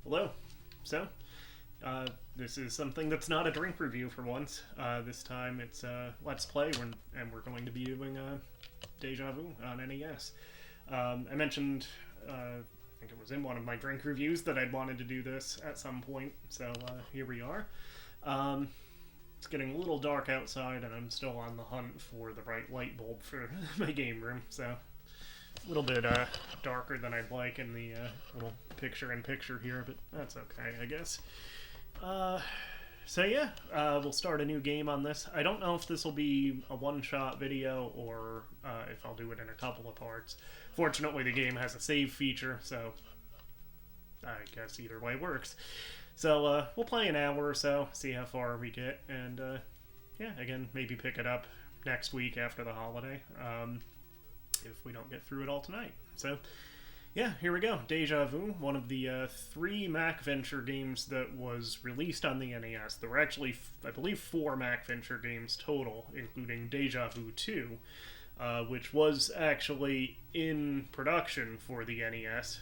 Hello. So, this is something that's not a drink review for once. This time it's Let's Play, and we're going to be doing Deja Vu on NES. I mentioned, I think it was in one of my drink reviews, that I'd wanted to do this at some point, so here we are. It's getting a little dark outside, and I'm still on the hunt for the right light bulb for my game room, so a little bit darker than I'd like in the little picture-in-picture here, but that's okay, I guess. So yeah, we'll start a new game on this. I don't know if this will be a one-shot video or if I'll do it in a couple of parts. Fortunately, the game has a save feature, so I guess either way works. So we'll play an hour or so, see how far we get, and yeah, again, maybe pick it up next week after the holiday, if we don't get through it all tonight. So yeah, here we go. Deja Vu, one of the 3 Mac Venture games that was released on the NES. There were actually, I believe, 4 Mac Venture games total, including Deja Vu 2, which was actually in production for the NES,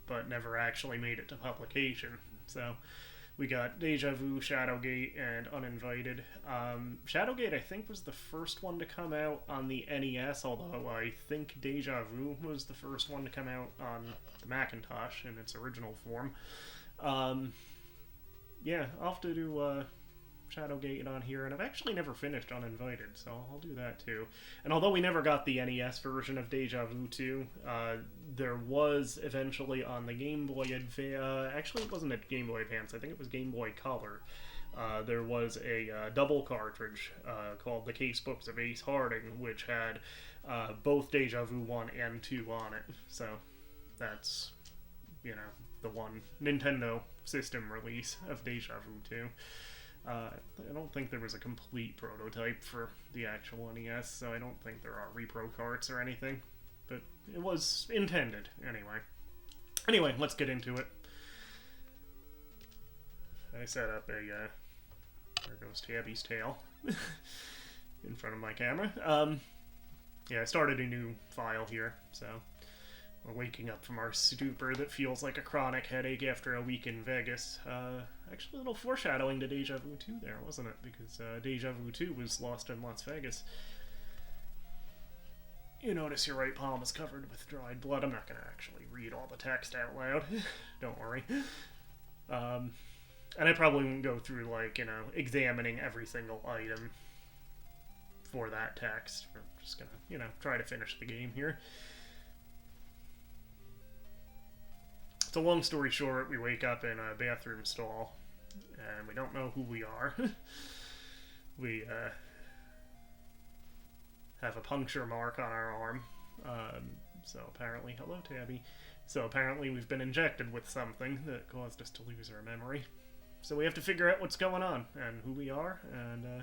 but never actually made it to publication. So we got Deja Vu, Shadowgate, and Uninvited. Shadowgate, I think, was the first one to come out on the NES, although I think Deja Vu was the first one to come out on the Macintosh in its original form. Yeah, I'll have to do Shadowgate on here, and I've actually never finished Uninvited, so I'll do that too. And although we never got the NES version of Deja Vu 2, there was eventually on the Game Boy Advance, actually it wasn't a Game Boy Advance, I think it was Game Boy Color, there was a double cartridge called The Casebooks of Ace Harding, which had both Deja Vu 1 and 2 on it, so that's, you know, the one Nintendo system release of Deja Vu 2. I don't think there was a complete prototype for the actual NES, so I don't think there are repro carts or anything, but it was intended anyway. Anyway, let's get into it. I set up a, there goes Tabby's tail, in front of my camera. Yeah, I started a new file here, so we're waking up from our stupor that feels like a chronic headache after a week in Vegas. Actually, a little foreshadowing to Deja Vu 2 there, wasn't it? Because Deja Vu 2 was lost in Las Vegas. You notice your right palm is covered with dried blood. I'm not going to actually read all the text out loud. Don't worry. And I probably won't go through, like, you know, examining every single item for that text. We're just going to, you know, try to finish the game here. So long story short, we wake up in a bathroom stall, and we don't know who we are. We have a puncture mark on our arm. So apparently, hello Tabby. So apparently we've been injected with something that caused us to lose our memory. So we have to figure out what's going on, and who we are, and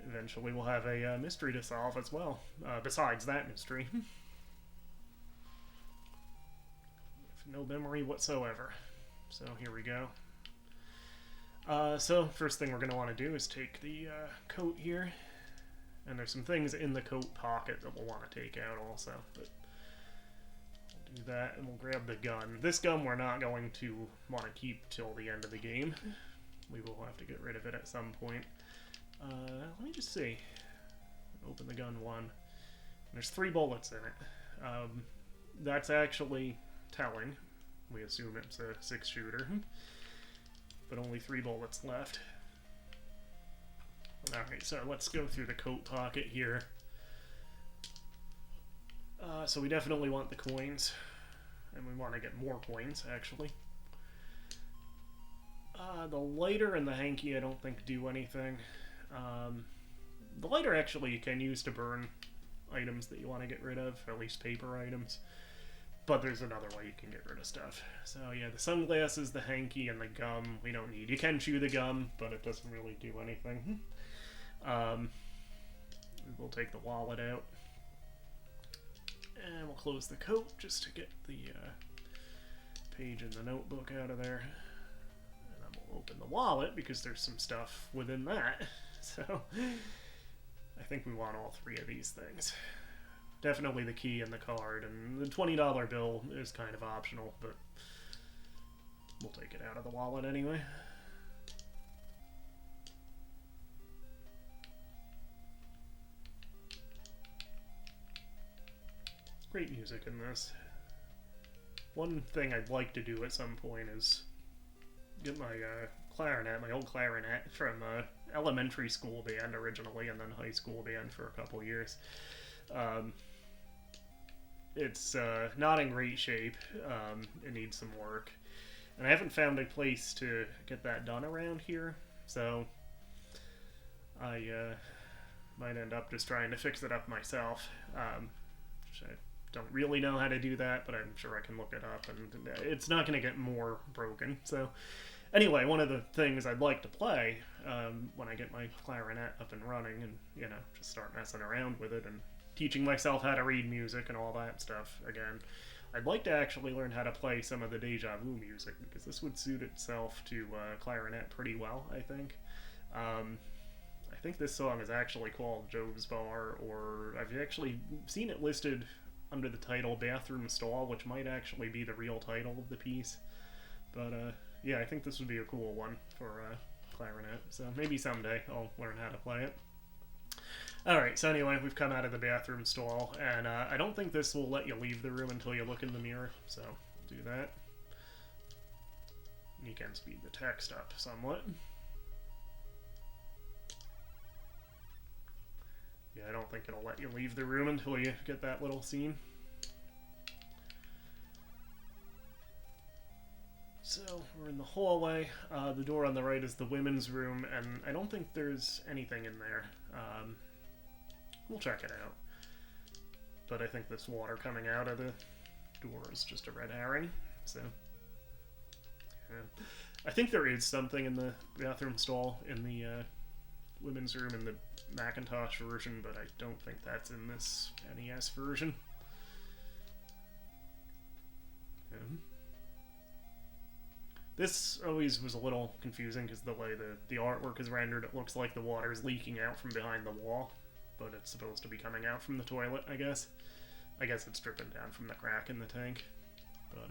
eventually we'll have a mystery to solve as well, besides that mystery. No memory whatsoever. So here we go. So first thing we're going to want to do is take the coat here. And there's some things in the coat pocket that we'll want to take out also. But we'll do that, and we'll grab the gun. This gun we're not going to want to keep till the end of the game. We will have to get rid of it at some point. Let me just see. Open the gun one. There's 3 bullets in it. That's actually telling. We assume it's a 6-shooter, but only 3 bullets left. Alright, so let's go through the coat pocket here. So we definitely want the coins, and we want to get more coins, actually. The lighter and the hanky I don't think do anything. The lighter actually you can use to burn items that you want to get rid of, or at least paper items. But there's another way you can get rid of stuff. So yeah, the sunglasses, the hanky, and the gum we don't need. You can chew the gum, but it doesn't really do anything. We'll take the wallet out. And we'll close the coat just to get the page in the notebook out of there. And then we'll open the wallet because there's some stuff within that. So I think we want all 3 of these things. Definitely the key and the card, and the $20 bill is kind of optional, but we'll take it out of the wallet anyway. Great music in this. One thing I'd like to do at some point is get my clarinet, my old clarinet from elementary school band originally, and then high school band for a couple years. It's not in great shape. It needs some work. And I haven't found a place to get that done around here, so I might end up just trying to fix it up myself. Which I don't really know how to do that, but I'm sure I can look it up, and it's not going to get more broken. So anyway, one of the things I'd like to play when I get my clarinet up and running and, you know, just start messing around with it and teaching myself how to read music and all that stuff again, I'd like to actually learn how to play some of the DEJA VU music, because this would suit itself to clarinet pretty well, I think. I think this song is actually called Jove's Bar, or I've actually seen it listed under the title Bathroom Stall, which might actually be the real title of the piece. But yeah, I think this would be a cool one for clarinet, so maybe someday I'll learn how to play it. Alright, so anyway, we've come out of the bathroom stall, and I don't think this will let you leave the room until you look in the mirror, so we'll do that. You can speed the text up somewhat. Yeah, I don't think it'll let you leave the room until you get that little scene. So, we're in the hallway. The door on the right is the women's room, and I don't think there's anything in there. We'll check it out. But I think this water coming out of the door is just a red herring, so... yeah. I think there is something in the bathroom stall in the women's room in the Macintosh version, but I don't think that's in this NES version. Yeah. This always was a little confusing because the way the artwork is rendered, it looks like the water is leaking out from behind the wall, but it's supposed to be coming out from the toilet, I guess. I guess it's dripping down from the crack in the tank. But,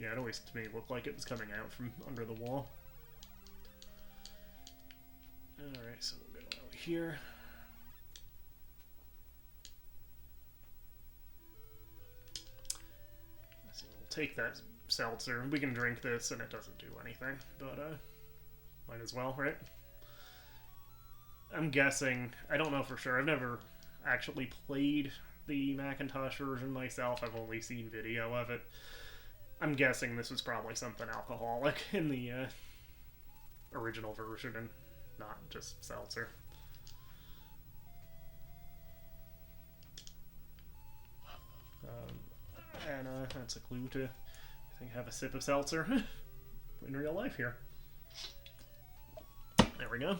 yeah, it always to me looked like it was coming out from under the wall. Alright, so we'll go out here. So we'll take that seltzer. We can drink this and it doesn't do anything, but might as well, right? I'm guessing, I don't know for sure, I've never actually played the Macintosh version myself, I've only seen video of it. I'm guessing this was probably something alcoholic in the original version and not just seltzer. And that's a clue to, I think, have a sip of seltzer in real life here. There we go.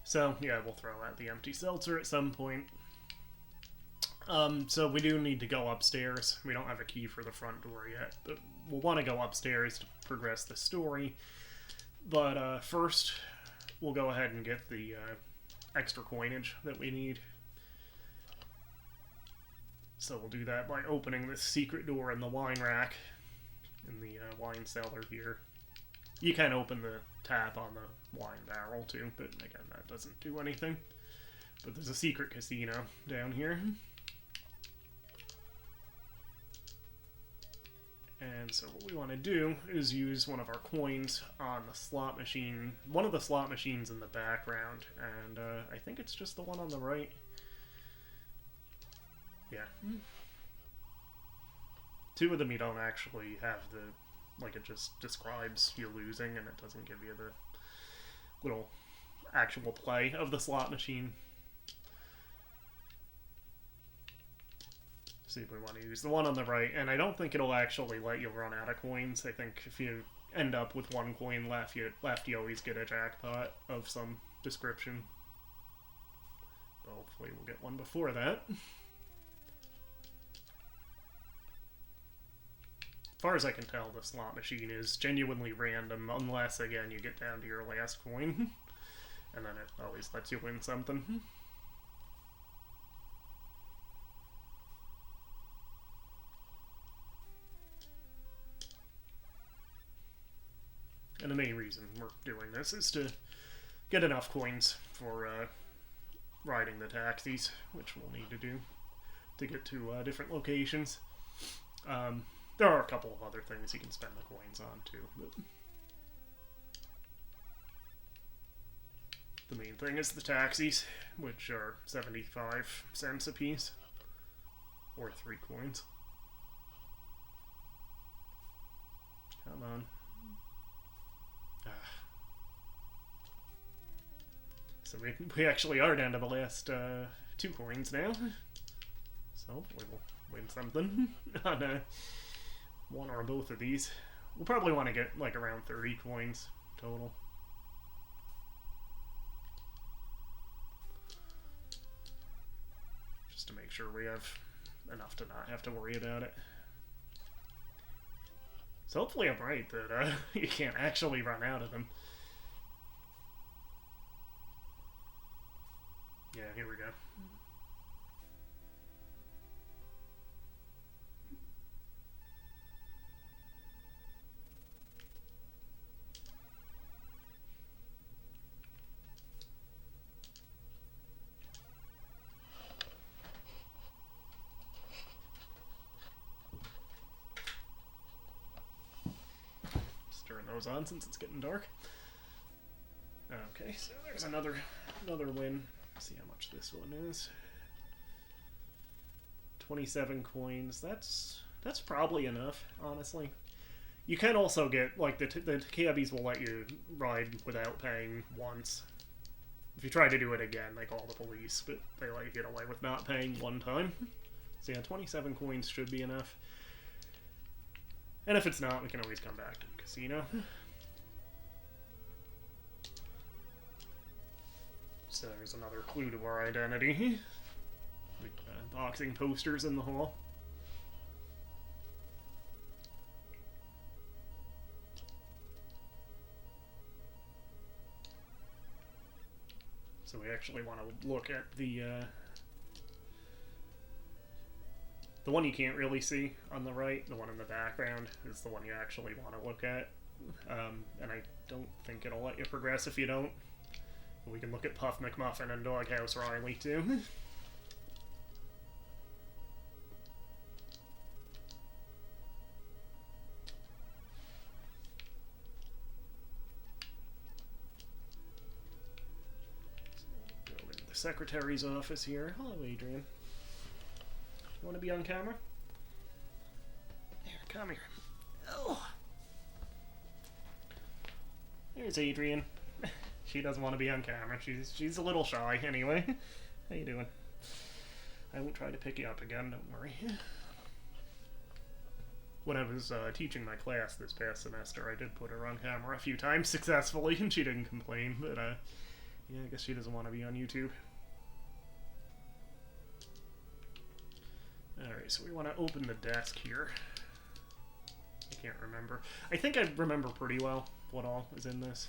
So, yeah, we'll throw out the empty seltzer at some point. So we do need to go upstairs. We don't have a key for the front door yet, but we'll want to go upstairs to progress the story. But first, we'll go ahead and get the extra coinage that we need. So we'll do that by opening this secret door in the wine rack in the wine cellar here. You can open the tap on the wine barrel too, but again, that doesn't do anything. But there's a secret casino down here. And so what we want to do is use one of our coins on the slot machine, one of the slot machines in the background, and I think it's just the one on the right. Yeah. Two of them you don't actually have the, like, it just describes you losing and it doesn't give you the little actual play of the slot machine. See if we want to use the one on the right, and I don't think it'll actually let you run out of coins. I think if you end up with one coin left, you always get a jackpot of some description. Well, hopefully we'll get one before that. As far as I can tell, the slot machine is genuinely random, unless, again, you get down to your last coin. And then it always lets you win something. And the main reason we're doing this is to get enough coins for riding the taxis, which we'll need to do to get to different locations. There are a couple of other things you can spend the coins on too, but the main thing is the taxis, which are 75 cents a piece, or 3 coins. Come on. So we actually are down to the last 2 coins now. So hopefully we'll win something on one or both of these. We'll probably want to get like around 30 coins total. Just to make sure we have enough to not have to worry about it. So hopefully I'm right that you can't actually run out of them. Yeah, here we go. Just turn those on since it's getting dark. Okay, so there's another win. See how much this one is. 27 coins. That's probably enough, honestly. You can also get, like, the cabbies will let you ride without paying once. If you try to do it again, they call the police, but they let you get away with not paying one time. So yeah, 27 coins should be enough. And if it's not, we can always come back to the casino. So there's another clue to our identity. Boxing posters in the hall. So we actually want to look at the one you can't really see on the right. The one in the background is the one you actually want to look at. And I don't think it'll let you progress if you don't. We can look at Puff McMuffin and Doghouse Riley, too. So, go into the secretary's office here. Hello, Adrian. You want to be on camera? Here, come here. Oh! There's Adrian. She doesn't want to be on camera. She's a little shy, anyway. How you doing? I won't try to pick you up again, don't worry. When I was teaching my class this past semester, I did put her on camera a few times successfully, and she didn't complain, but yeah, I guess she doesn't want to be on YouTube. Alright, so we want to open the desk here. I can't remember. I think I remember pretty well what all is in this.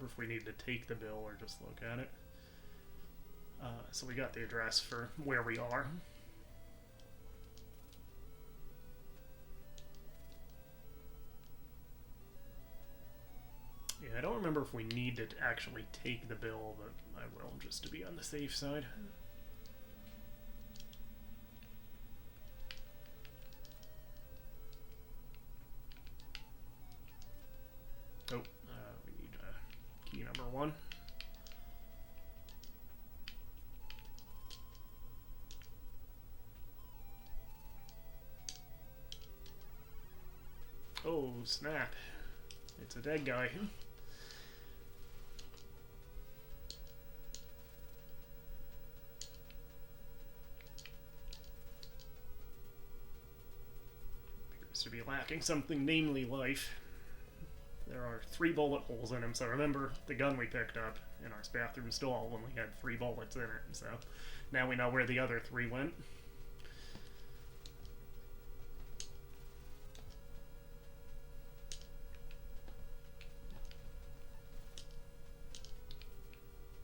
If we need to take the bill or just look at it. So we got the address for where we are. Yeah, I don't remember if we need to actually take the bill, but I will just to be on the safe side. Oh, we need key number 1. Oh, snap. It's a dead guy. Appears to be lacking something, namely life. There are 3 bullet holes in him, so remember the gun we picked up in our bathroom stall when we had 3 bullets in it, so now we know where the other 3 went.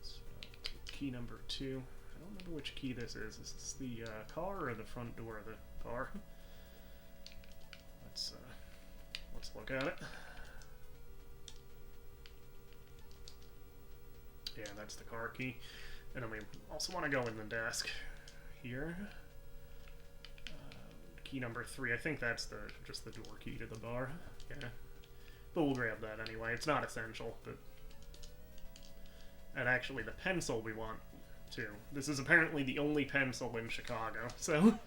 So, key number 2. I don't remember which key this is. Is this the car or the front door of the car? Let's look at it. Yeah, that's the car key. And then we also want to go in the desk here. Key number 3. I think that's just the door key to the bar. Yeah. But we'll grab that anyway. It's not essential, but... And actually, the pencil we want, too. This is apparently the only pencil in Chicago, so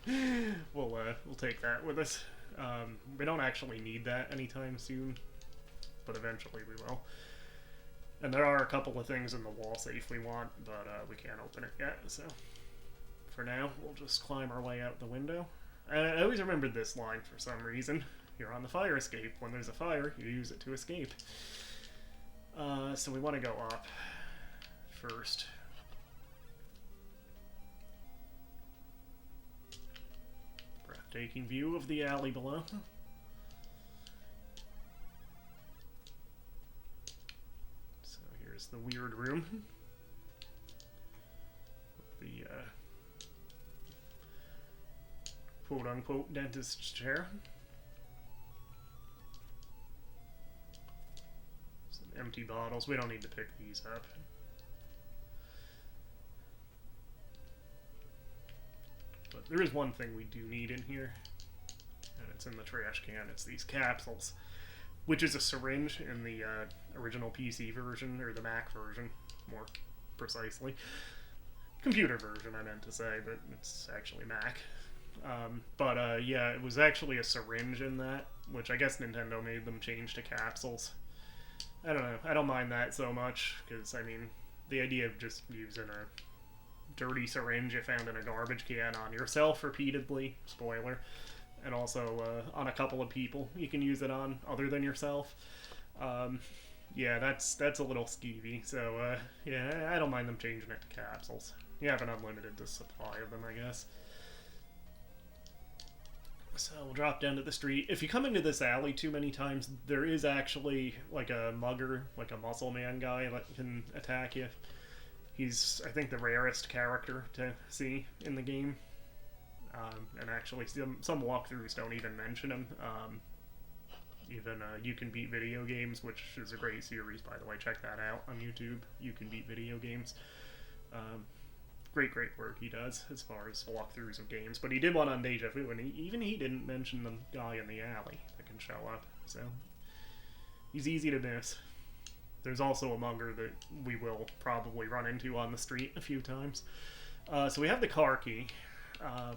we'll take that with us. We don't actually need that anytime soon, but eventually we will. And there are a couple of things in the wall safe we want, but we can't open it yet, so... For now, we'll just climb our way out the window. I always remembered this line for some reason. You're on the fire escape. When there's a fire, you use it to escape. So we want to go up first. Breathtaking view of the alley below. So here's the weird room. The quote-unquote dentist's chair. Some empty bottles. We don't need to pick these up. But there is one thing we do need in here, and it's in the trash can. It's these capsules, which is a syringe in the original PC version, or the Mac version, more precisely. Computer version, I meant to say, but it's actually Mac. Yeah, it was actually a syringe in that, which I guess Nintendo made them change to capsules. I don't know, I don't mind that so much, because, I mean, the idea of just using a dirty syringe you found in a garbage can on yourself repeatedly, spoiler, and also on a couple of people you can use it on other than yourself. Yeah, that's a little skeevy, so yeah, I don't mind them changing it to capsules. You have an unlimited supply of them, I guess. So we'll drop down to the street. If you come into this alley too many times, there is actually like a mugger, like a muscle man guy that can attack you. He's, I think, the rarest character to see in the game. And actually, some walkthroughs don't even mention him. Even You Can Beat Video Games, which is a great series, by the way. Check that out on YouTube. You Can Beat Video Games. Great work he does as far as walkthroughs of games. But he did one on DEJA VU, and even he didn't mention the guy in the alley that can show up. So he's easy to miss. There's also a mugger that we will probably run into on the street a few times. So we have the car key,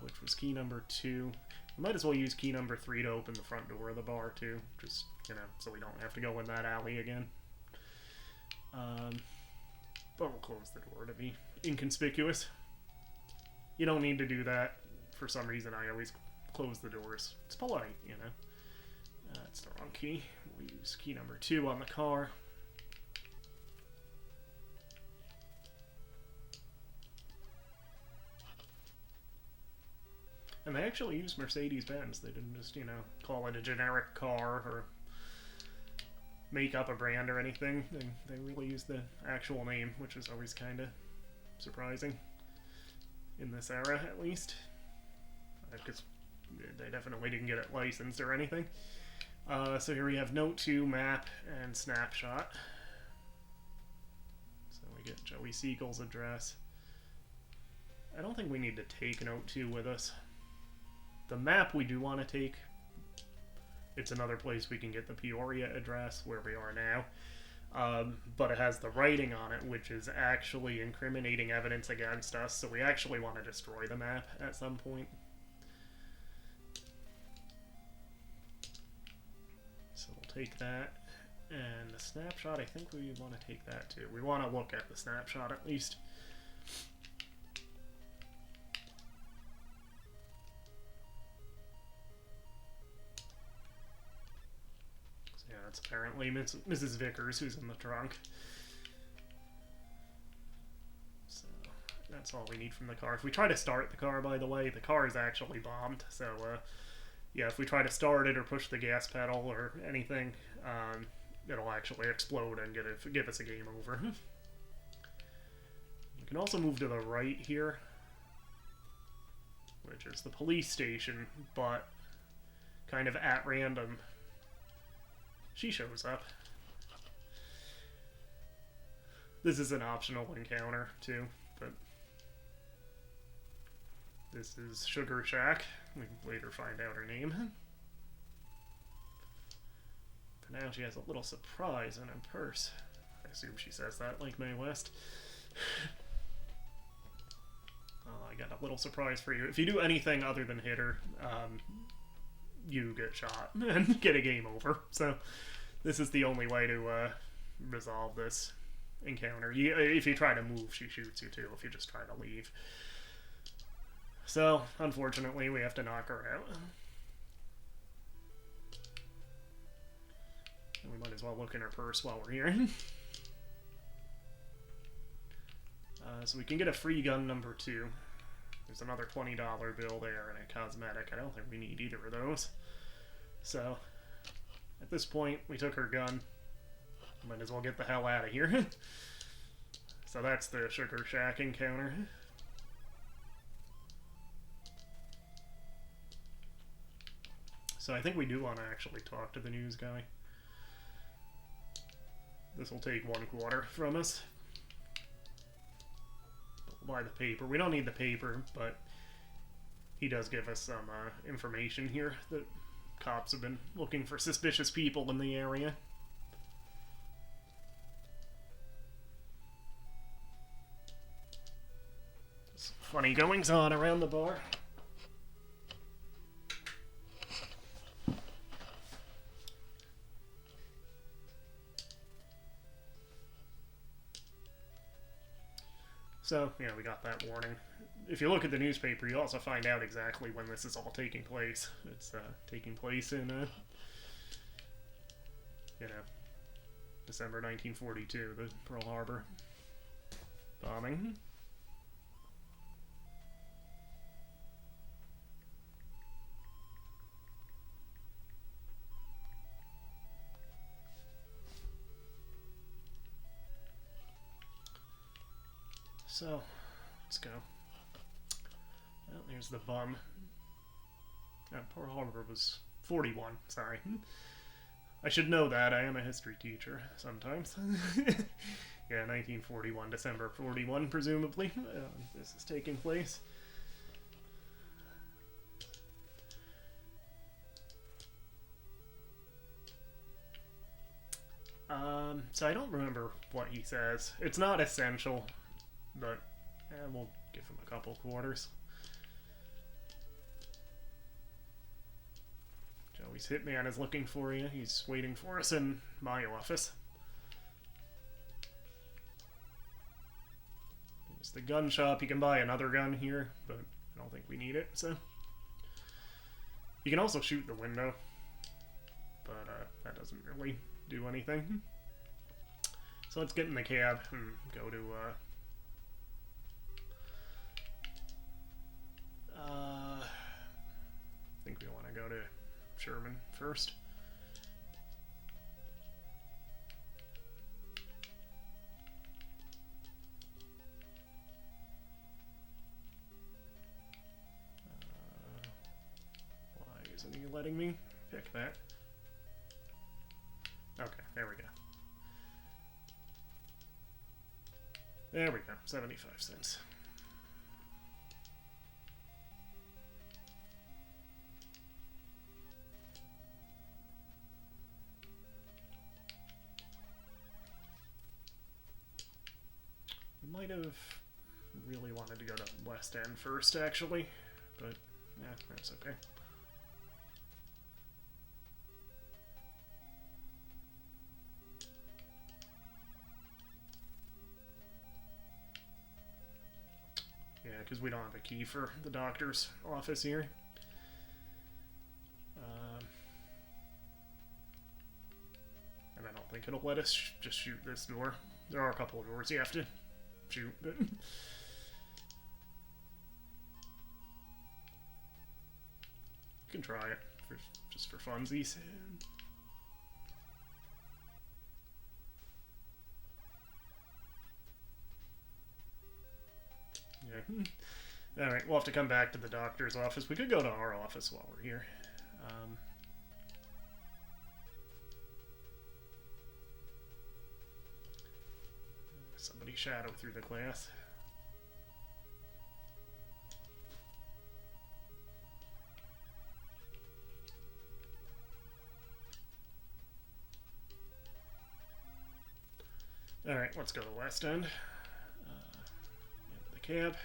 which was key number 2. We might as well use key number 3 to open the front door of the bar too, just, you know, so we don't have to go in that alley again. But we'll close the door to be inconspicuous. You don't need to do that. For some reason, I always close the doors. It's polite, you know. That's the wrong key. We'll use key number 2 on the car. And they actually used Mercedes-Benz. They didn't just, you know, call it a generic car or make up a brand or anything. They really used the actual name, which is always kind of surprising. In this era, at least. Because they definitely didn't get it licensed or anything. So here we have Note 2, Map, and Snapshot. So we get Joey Siegel's address. I don't think we need to take Note 2 with us. The map we do want to take. It's another place we can get the Peoria address, where we are now. But it has the writing on it, which is actually incriminating evidence against us, so we actually want to destroy the map at some point. So we'll take that. And the snapshot, I think we want to take that too. We want to look at the snapshot at least. That's apparently Mrs. Vickers, who's in the trunk. So, that's all we need from the car. If we try to start the car, by the way, the car is actually bombed. So, yeah, if we try to start it or push the gas pedal or anything, it'll actually explode and give us a game over. We can also move to the right here. which is the police station, but kind of at random, she shows up. This is an optional encounter, too, but this is Sugar Shack. We later find out her name. For now, she has a little surprise in her purse. I assume she says that like Mae West. Oh, I got a little surprise for you. If you do anything other than hit her, you get shot and get a game over. So this is the only way to resolve this encounter. If you try to move, she shoots you too, if you just try to leave. So, unfortunately, we have to knock her out. And we might as well look in her purse while we're here. So we can get a free gun number 2. There's another $20 bill there and a cosmetic. I don't think we need either of those. So, at this point, we took her gun. Might as well get the hell out of here. So that's the Sugar Shack encounter. So I think we do want to actually talk to the news guy. This will take 1 quarter from us. We'll buy the paper. We don't need the paper, but he does give us some information here that cops have been looking for suspicious people in the area. There's funny goings on around the bar. So, yeah, we got that warning. If you look at the newspaper, you also find out exactly when this is all taking place. It's taking place in, December 1942, the Pearl Harbor bombing. So, let's go. Well, there's the bum. Pearl Harbor was 41, sorry. I should know that, I am a history teacher, sometimes. Yeah, 1941, December 41, presumably. This is taking place. So I don't remember what he says. It's not essential. But we'll give him a couple quarters. Joey's hitman is looking for you. He's waiting for us in my office. There's the gun shop. You can buy another gun here, but I don't think we need it, so. You can also shoot the window, but that doesn't really do anything. So let's get in the cab and go to, I think we want to go to Sherman first. Why isn't he letting me pick that? Okay, there we go. There we go, 75 cents. Might have really wanted to go to West End first, actually, but yeah, that's okay. Yeah, because we don't have a key for the doctor's office here. And I don't think it'll let us just shoot this door. There are a couple of doors you have to shoot, but you can try it just for funsies. Yeah, Alright, we'll have to come back to the doctor's office. We could go to our office while we're here. Somebody shadow through the glass. Alright, let's go to the West End. Into the cab.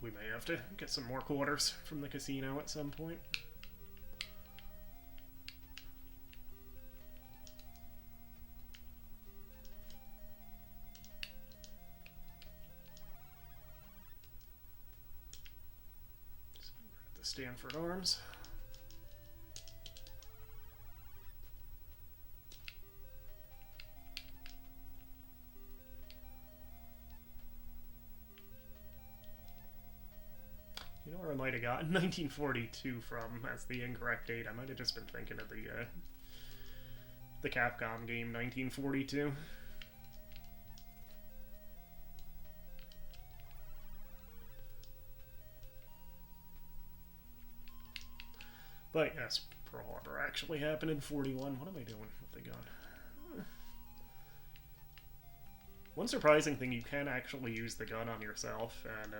We may have to get some more quarters from the casino at some point. So we're at the Stanford Arms. You know where I might have gotten 1942 from as the incorrect date? I might have just been thinking of the Capcom game 1942. But yes, Pearl Harbor actually happened in 41. What am I doing with the gun? One surprising thing, you can actually use the gun on yourself, and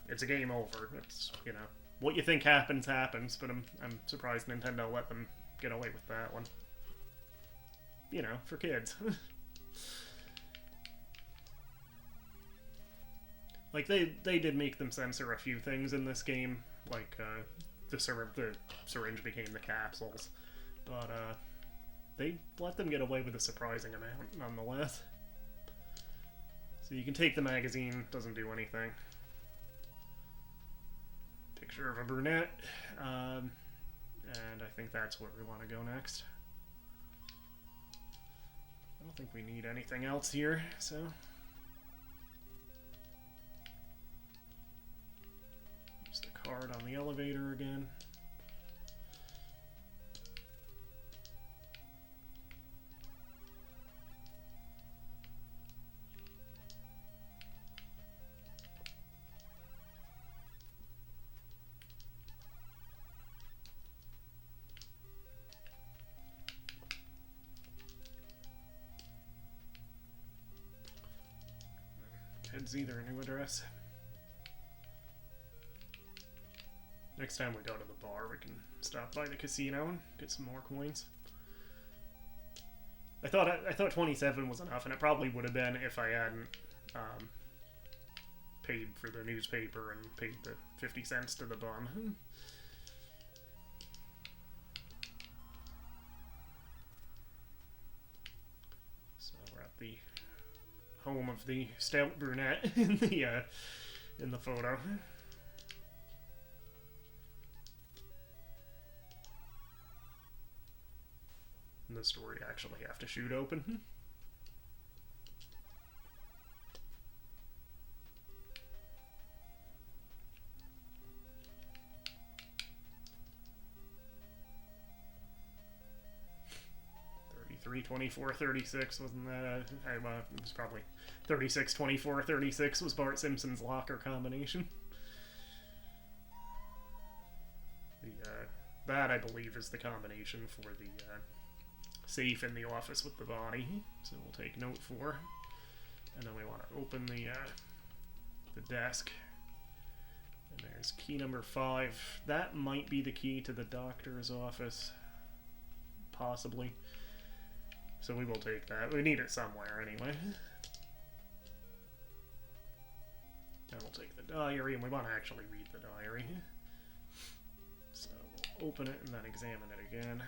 it's a game over. It's, you know, what you think happens, happens, but I'm surprised Nintendo let them get away with that one. You know, for kids. Like, they did make them censor a few things in this game, like, the syringe became the capsules, but, they let them get away with a surprising amount, nonetheless. So you can take the magazine, doesn't do anything. Picture of a brunette, and I think that's where we want to go next. I don't think we need anything else here, so... Use the card on the elevator again. Kids either a new address. Next time we go to the bar, we can stop by the casino and get some more coins. I thought 27 was enough, and it probably would have been if I hadn't paid for the newspaper and paid the 50 cents to the bum. So we're at the home of the stout brunette in the photo. And the story actually have to shoot open. $33-24-36, wasn't that it was probably 36-24-36 was Bart Simpson's locker combination. That I believe is the combination for the safe in the office with the body, so we'll take note for. And then we want to open the desk. And there's key number 5. That might be the key to the doctor's office, possibly. So we will take that. We need it somewhere anyway. Then we'll take the diary, and we want to actually read the diary. So we'll open it and then examine it again.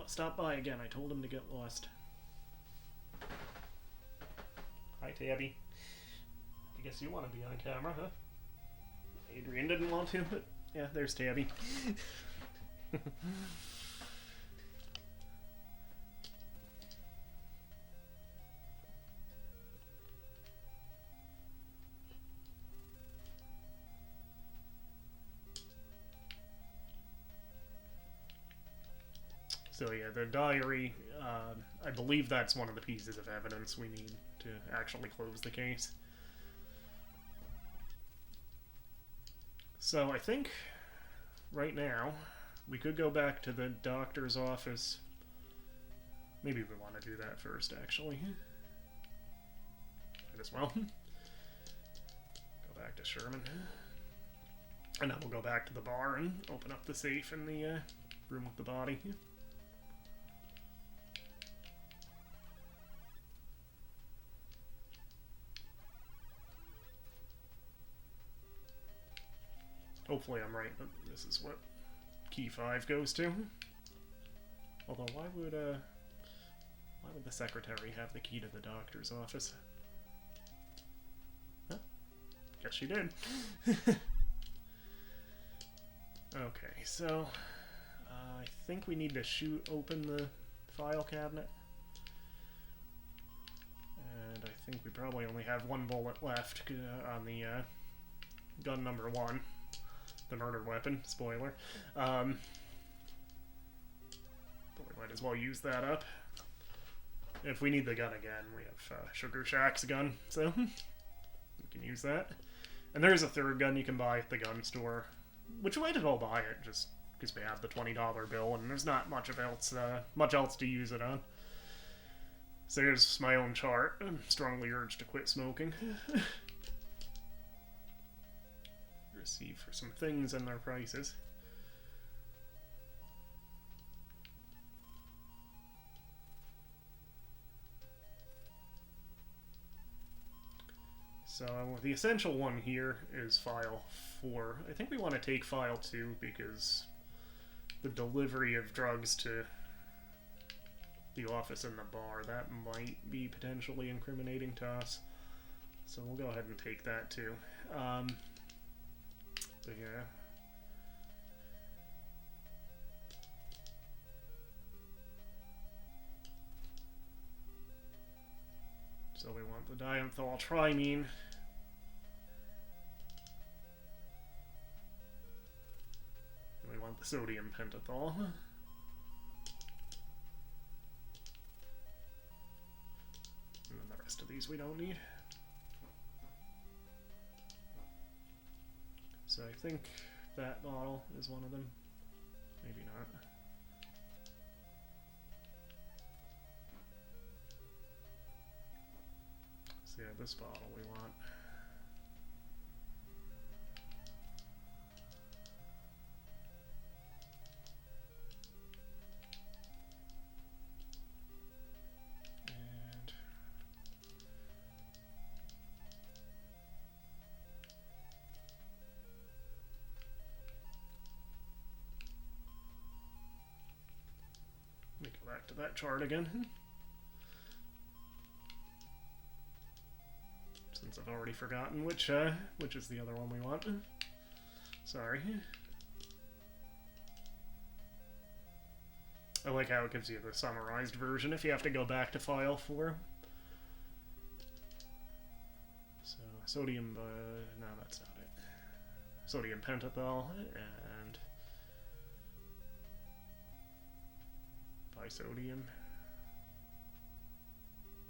Stop by again. I told him to get lost. Hi, Tabby. I guess you want to be on camera, huh? Adrian didn't want to, but yeah, there's Tabby. So yeah, the diary, I believe that's one of the pieces of evidence we need to actually close the case. So I think right now we could go back to the doctor's office. Maybe we want to do that first, actually. Might as well. Go back to Sherman. And then we'll go back to the bar and open up the safe in the room with the body. Hopefully I'm right, but this is what key 5 goes to. Although, why would the secretary have the key to the doctor's office? Huh? Guess she did. Okay, so I think we need to open the file cabinet. And I think we probably only have one bullet left on the gun number 1. The murder weapon, spoiler. But we might as well use that up. If we need the gun again, we have Sugar Shack's gun, so we can use that. And there is a third gun you can buy at the gun store, which we might as well buy it, just because we have the $20 bill, and there's not much else to use it on. So here's my own chart. I'm strongly urged to quit smoking. Receive for some things and their prices. So the essential one here is file 4. I think we want to take file 2 because the delivery of drugs to the office and the bar, that might be potentially incriminating to us. So we'll go ahead and take that too. So yeah. So we want the diethyltrimine. And we want the sodium pentothal. And then the rest of these we don't need. So I think that bottle is one of them. Maybe not. So yeah, this bottle we want. Let me go back to that chart again. Since I've already forgotten which is the other one we want. Sorry. I like how it gives you the summarized version if you have to go back to file 4. So, sodium, no, that's not it. Sodium pentothal and bisodium.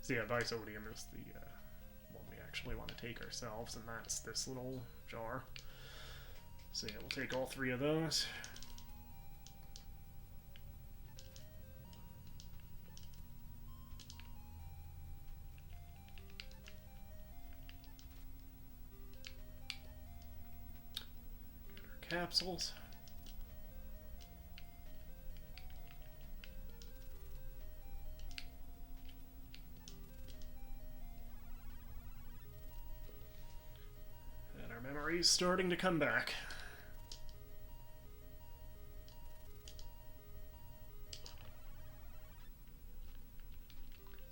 So yeah, bisodium is the one we actually want to take ourselves, and that's this little jar. So yeah, we'll take all 3 of those. Get our capsules. Memory's starting to come back.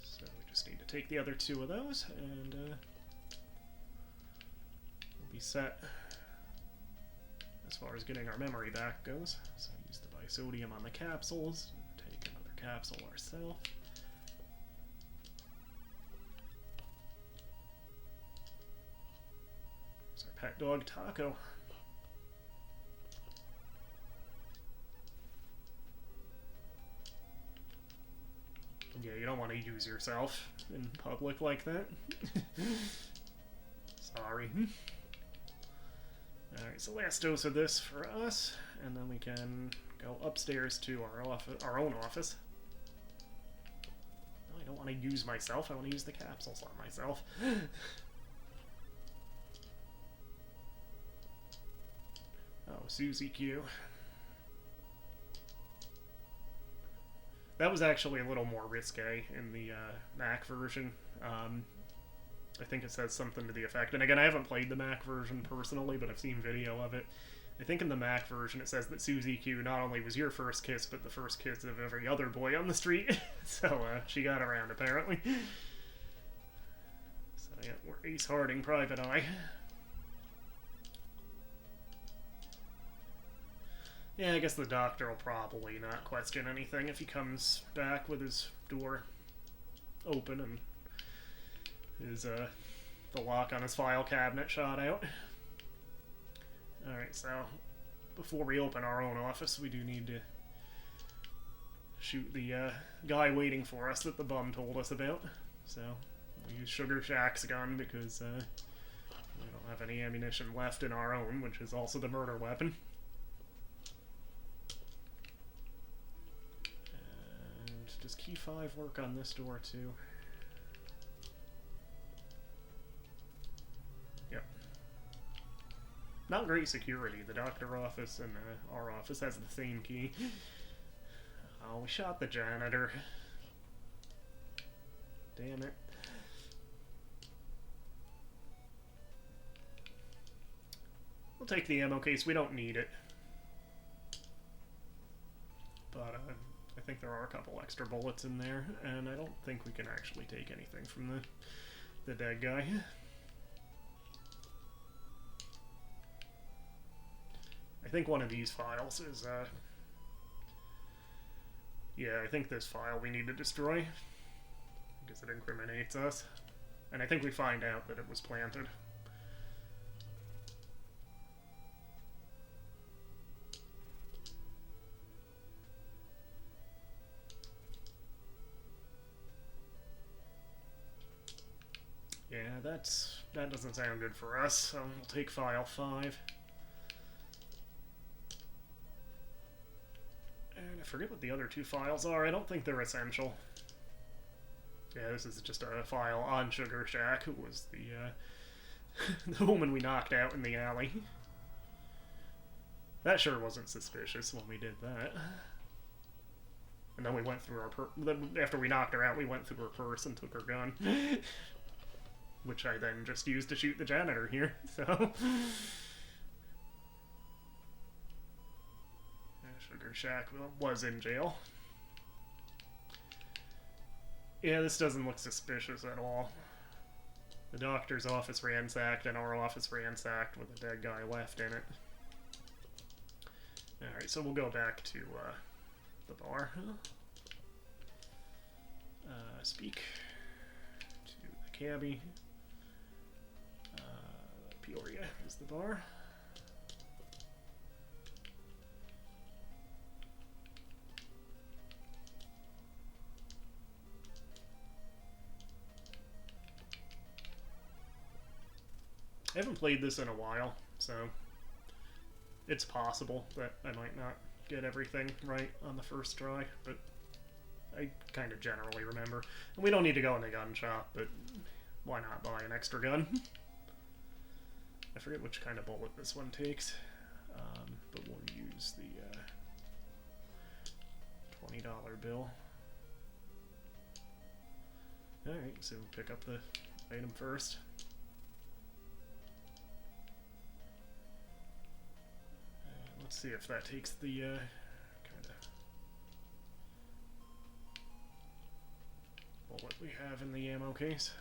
So we just need to take the other 2 of those, and we'll be set as far as getting our memory back goes. So use the bisodium on the capsules, take another capsule ourselves. Pet dog Taco. Yeah, you don't want to use yourself in public like that. Sorry. Alright, so last dose of this for us, and then we can go upstairs to our own office. No, I don't want to use myself, I want to use the capsules on myself. Oh, Susie Q. That was actually a little more risque in the Mac version. I think it says something to the effect, and again, I haven't played the Mac version personally, but I've seen video of it. I think in the Mac version it says that Susie Q not only was your first kiss, but the first kiss of every other boy on the street. So she got around, apparently. So yeah, we're Ace Harding, Private Eye. Yeah, I guess the doctor will probably not question anything if he comes back with his door open and his, the lock on his file cabinet shot out. Alright, so before we open our own office, we do need to shoot the guy waiting for us that the bum told us about. So we'll use Sugar Shack's gun because we don't have any ammunition left in our own, which is also the murder weapon. Does key 5 work on this door too? Yep. Not great security. The doctor office and our office has the same key. Oh, we shot the janitor. Damn it. We'll take the ammo case. We don't need it. But, I think there are a couple extra bullets in there, and I don't think we can actually take anything from the dead guy. I think one of these files is, yeah, I think this file we need to destroy, because it incriminates us. And I think we find out that it was planted. Yeah, that doesn't sound good for us, so we'll take file 5. And I forget what the other 2 files are. I don't think they're essential. Yeah, this is just a file on Sugar Shack, who was the woman we knocked out in the alley. That sure wasn't suspicious when we did that. And then we went through after we knocked her out, we went through her purse and took her gun. Which I then just used to shoot the janitor here, so... Sugar Shack was in jail. Yeah, this doesn't look suspicious at all. The doctor's office ransacked, and our office ransacked with a dead guy left in it. Alright, so we'll go back to the bar. Speak to the cabbie. Peoria is the bar. I haven't played this in a while, so it's possible that I might not get everything right on the first try, but I kind of generally remember. And we don't need to go in the gun shop, but why not buy an extra gun? I forget which kind of bullet this one takes, but we'll use the $20 bill. Alright, so we'll pick up the item first. Let's see if that takes the kind of bullet we have in the ammo case.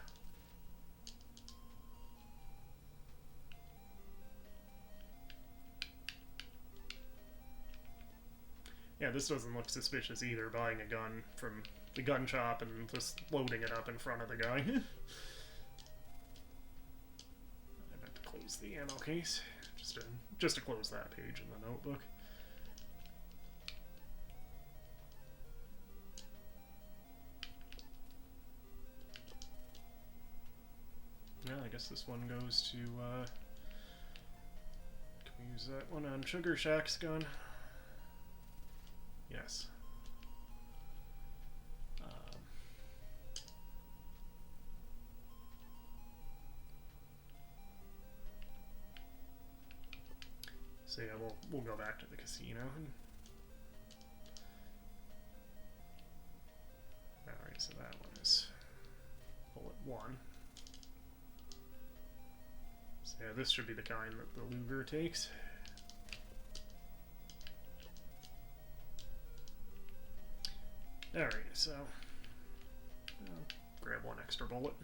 Yeah, this doesn't look suspicious either, buying a gun from the gun shop and just loading it up in front of the guy. I meant to close the ammo case, just to close that page in the notebook. guess this one goes to, can we use that one on Sugar Shack's gun? Yes. So yeah, we'll go back to the casino. Alright, so that one is bullet 1. So yeah, this should be the kind that the Luger takes. Alright, so I'll grab one extra bullet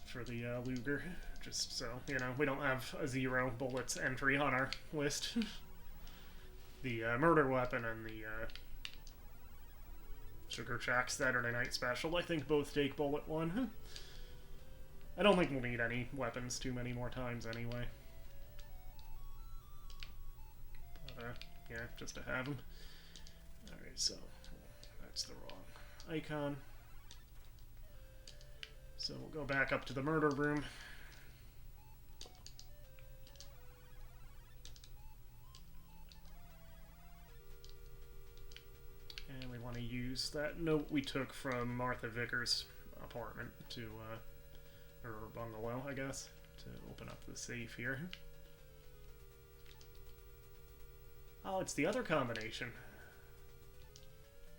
for the Luger, just so, you know, we don't have a 0 bullets entry on our list. The murder weapon and the Sugar Shack Saturday Night Special, I think both take bullet 1. I don't think we'll need any weapons too many more times anyway. But, yeah, just to have them. Alright, so that's the wrong icon. So we'll go back up to the murder room. And we want to use that note we took from Martha Vickers' apartment to, or bungalow, I guess, to open up the safe here. Oh, it's the other combination.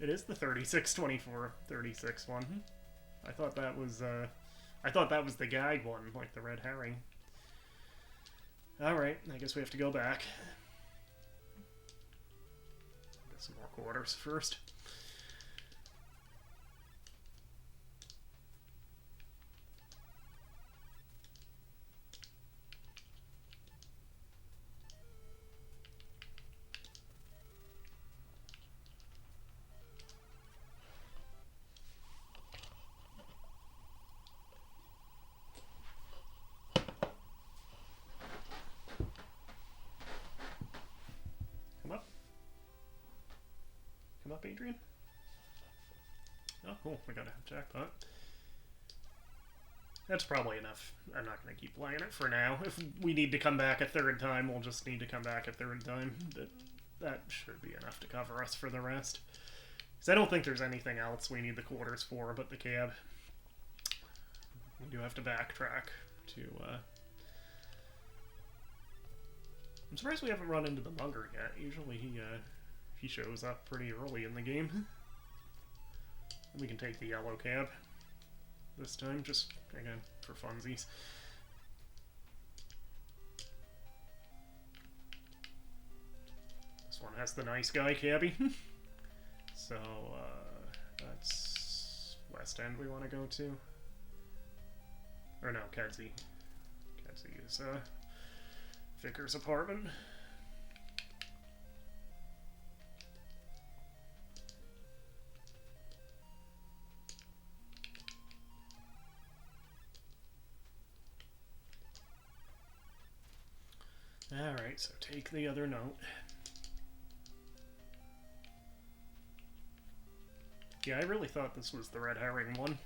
It is the 36-24-36 one. I thought that was the gag one, like the red herring. Alright, I guess we have to go back. Get some more quarters first. Come up, Adrian. Oh, cool. We got a jackpot. That's probably enough. I'm not going to keep playing it for now. If we need to come back a third time, we'll just need to come back a third time. That should be enough to cover us for the rest. Because I don't think there's anything else we need the quarters for but the cab. We do have to backtrack to, I'm surprised we haven't run into the mugger yet. Usually he shows up pretty early in the game. We can take the yellow cab this time, just, again, for funsies. This one has the nice guy cabbie. So, that's West End we want to go to. Or no, Kedzie. Kedzie is, Vickers' apartment. Alright, so take the other note. Yeah, I really thought this was the red herring one.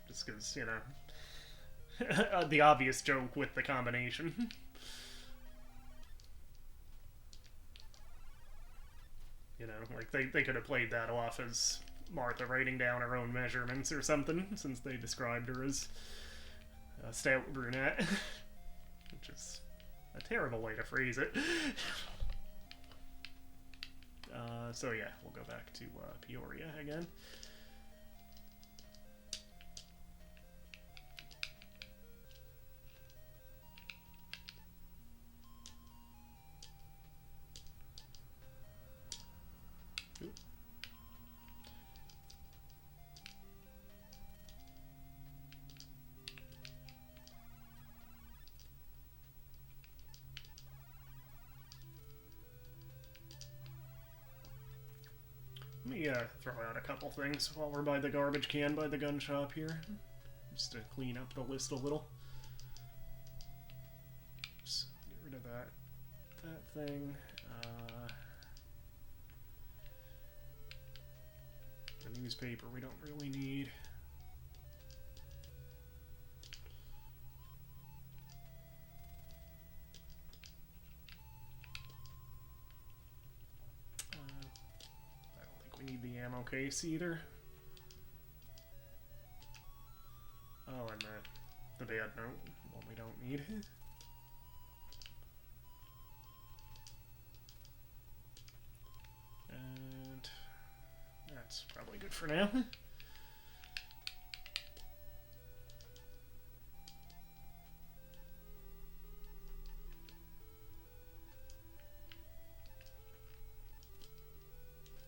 Just because, you know, the obvious joke with the combination. You know, like, they could have played that off as Martha writing down her own measurements or something, since they described her as a stout brunette. Which is a terrible way to phrase it. So yeah, we'll go back to Peoria again. Oop. Let me throw out a couple things while we're by the garbage can by the gun shop here, just to clean up the list a little. Oops, get rid of that thing. The newspaper we don't really need. need the ammo case either. Oh, and the bad note, one we don't need. And that's probably good for now.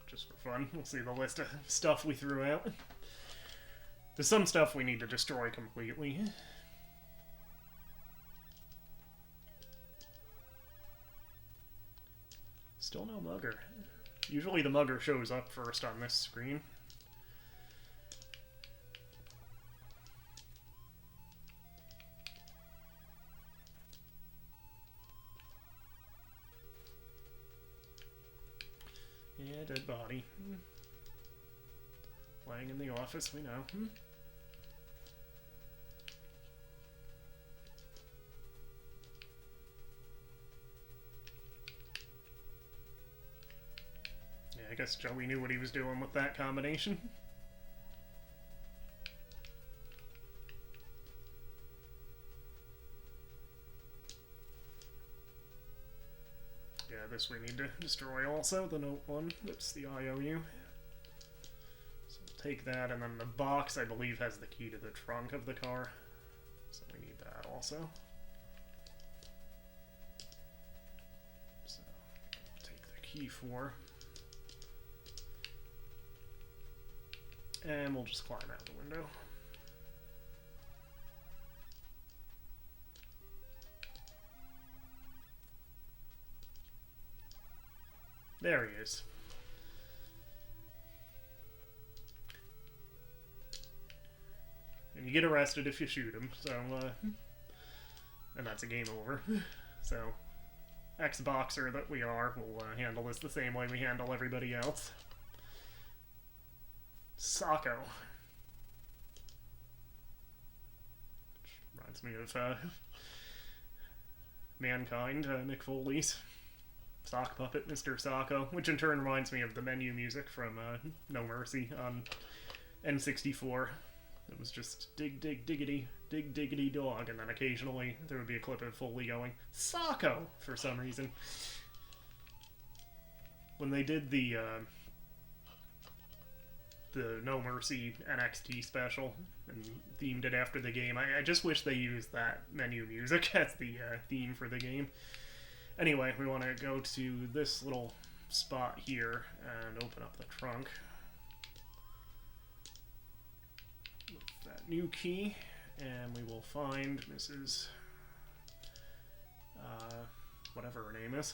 Just for fun, we'll see the list of stuff we threw out. There's some stuff we need to destroy completely. Still no mugger. Usually the mugger shows up first on this screen. Yeah, dead body. Lying in the office, we know. Yeah, I guess Joey knew what he was doing with that combination. Yeah, this we need to destroy also, the note one. That's the IOU. So we'll take that, and then the box, I believe, has the key to the trunk of the car. So we need that also. So, take the key for. And we'll just climb out the window. There he is. And you get arrested if you shoot him, so, and that's a game over. So, ex-boxer that we are, we'll handle this the same way we handle everybody else. Sacco. Reminds me of, Mankind, Mick Foley's sock puppet, Mr. Sacco, which in turn reminds me of the menu music from No Mercy on N64. It was just dig, dig, diggity, dig, diggity dog, and then occasionally there would be a clip of Foley going, Sacco, for some reason. When they did the No Mercy NXT special and themed it after the game, I just wish they used that menu music as the theme for the game. Anyway, we want to go to this little spot here and open up the trunk with that new key, and we will find Mrs. Whatever her name is.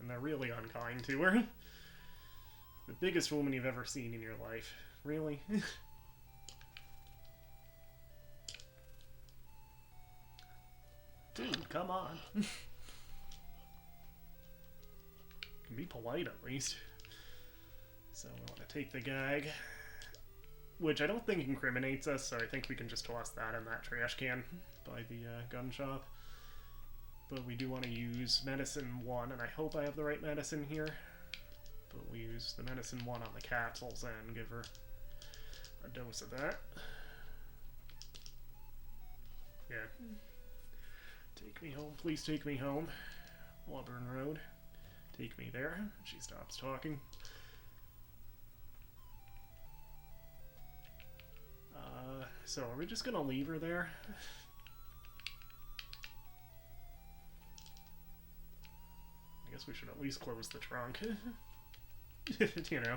And they're really unkind to her. The biggest woman you've ever seen in your life. Really? Dude, come on. Can be polite at least. So we want to take the gag, which I don't think incriminates us, so I think we can just toss that in that trash can by the gun shop. But we do want to use medicine 1, and I hope I have the right medicine here. But we use the medicine 1 on the capsules and give her a dose of that. Yeah. Take me home, please take me home. Auburn Road. Take me there. She stops talking. So are we just gonna leave her there? I guess we should at least close the trunk. You know,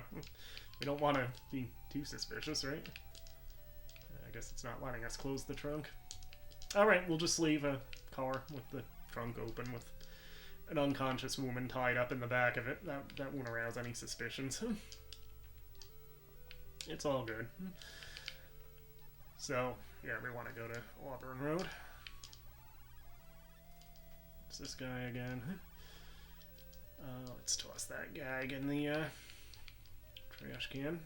we don't want to be too suspicious, right? I guess it's not letting us close the trunk. Alright, we'll just leave a car with the trunk open with an unconscious woman tied up in the back of it. That won't arouse any suspicions. It's all good. So, yeah, we want to go to Auburn Road. It's this guy again. Let's toss that gag in the trash can.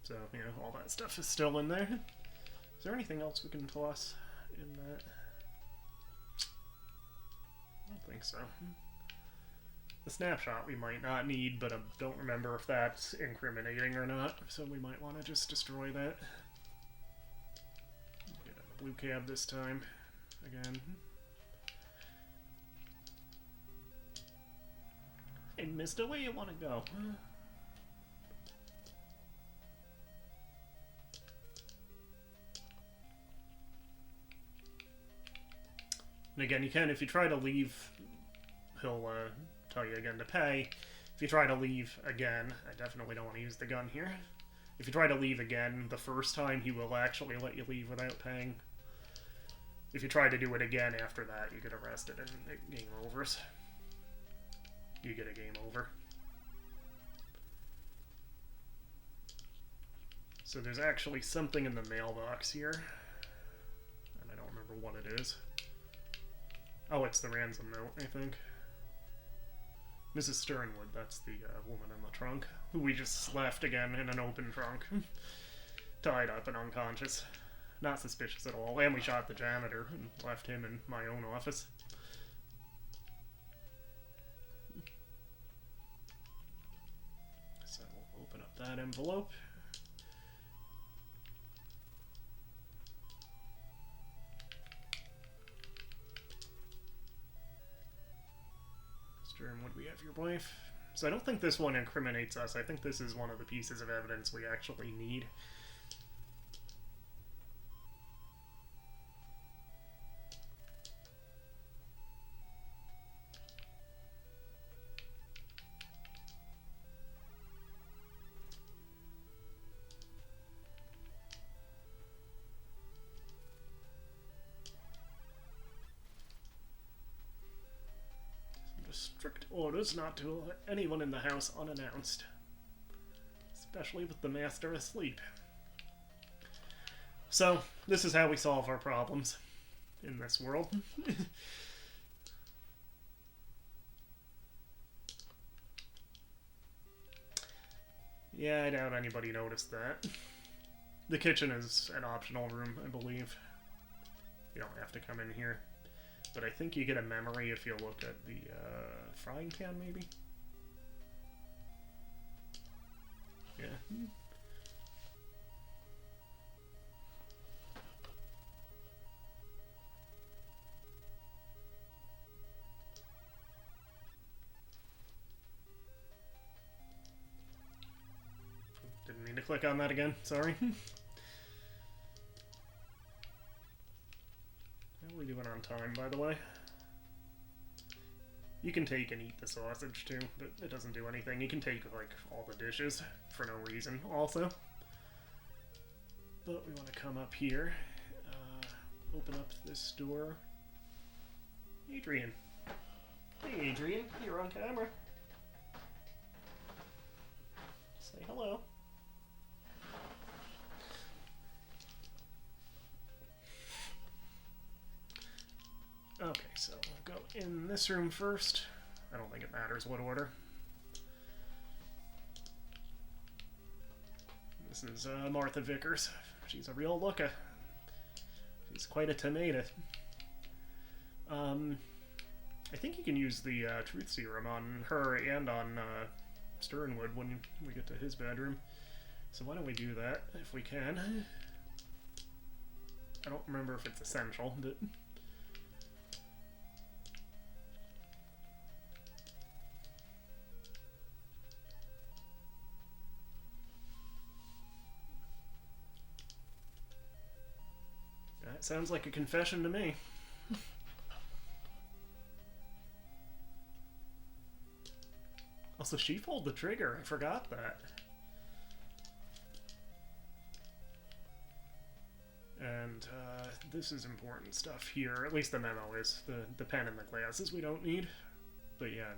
So, you know, all that stuff is still in there. Is there anything else we can toss in that? I don't think so. The snapshot we might not need, but I don't remember if that's incriminating or not, so we might want to just destroy that. Get a blue cab this time, again. Hey, mister, where you want to go? And again, you can, if you try to leave, he'll tell you again to pay. If you try to leave again, I definitely don't want to use the gun here. If you try to leave again the first time, he will actually let you leave without paying. If you try to do it again after that, you get arrested and game overs. You get a game over. So there's actually something in the mailbox here, and I don't remember what it is. Oh, it's the ransom note, I think. Mrs. Sternwood, that's the woman in the trunk, who we just left again in an open trunk. Tied up and unconscious. Not suspicious at all. And we shot the janitor and left him in my own office. So we'll open up that envelope. Would we have your wife? So I don't think this one incriminates us. I think this is one of the pieces of evidence we actually need. Strict orders not to let anyone in the house unannounced, especially with the master asleep. So, this is how we solve our problems in this world. Yeah, I doubt anybody noticed that. The kitchen is an optional room, I believe. You don't have to come in here. But I think you get a memory if you look at the frying pan, maybe? Yeah. Didn't mean to click on that again, sorry. How are we doing on time, by the way? You can take and eat the sausage, too, but it doesn't do anything. You can take, like, all the dishes for no reason, also. But we want to come up here, open up this door. Adrian. Hey, Adrian, you're on camera. Say hello. Okay, so we'll go in this room first. I don't think it matters what order. This is Martha Vickers. She's a real looker. She's quite a tomato. I think you can use the truth serum on her and on Sternwood when we get to his bedroom. So why don't we do that, if we can. I don't remember if it's essential, but... That sounds like a confession to me. Also, she pulled the trigger. I forgot that. And this is important stuff here. At least the memo is. The pen and the glasses we don't need. But yeah,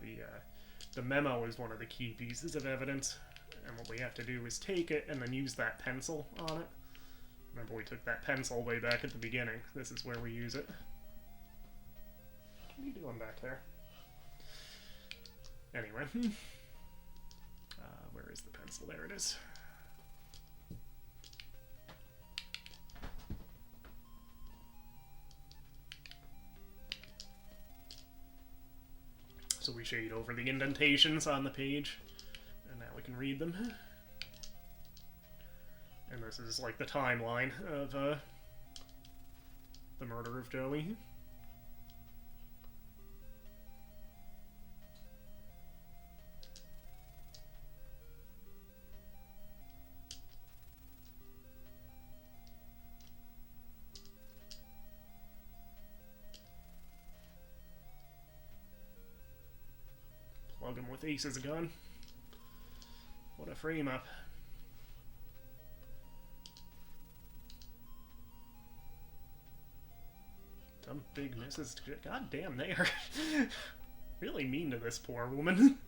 the memo is one of the key pieces of evidence. And what we have to do is take it and then use that pencil on it. Remember, we took that pencil way back at the beginning. This is where we use it. What are you doing back there? Anyway. Where is the pencil? There it is. So we shade over the indentations on the page, and now we can read them. And this is like the timeline of the murder of Joey. Plug him with Ace's gun. What a frame up. Some big misses. God damn, they are really mean to this poor woman.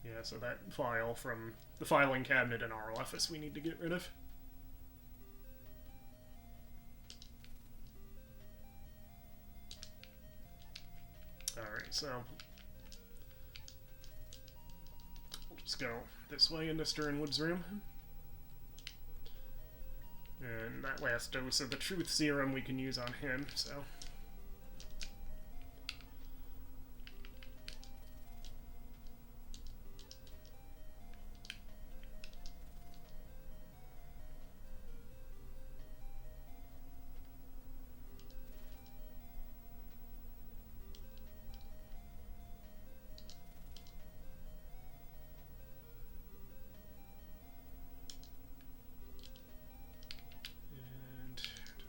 Yeah, so that file from the filing cabinet in our office we need to get rid of. Alright, so we'll just go this way into Sternwood's room. And that last dose of the truth serum we can use on him, so...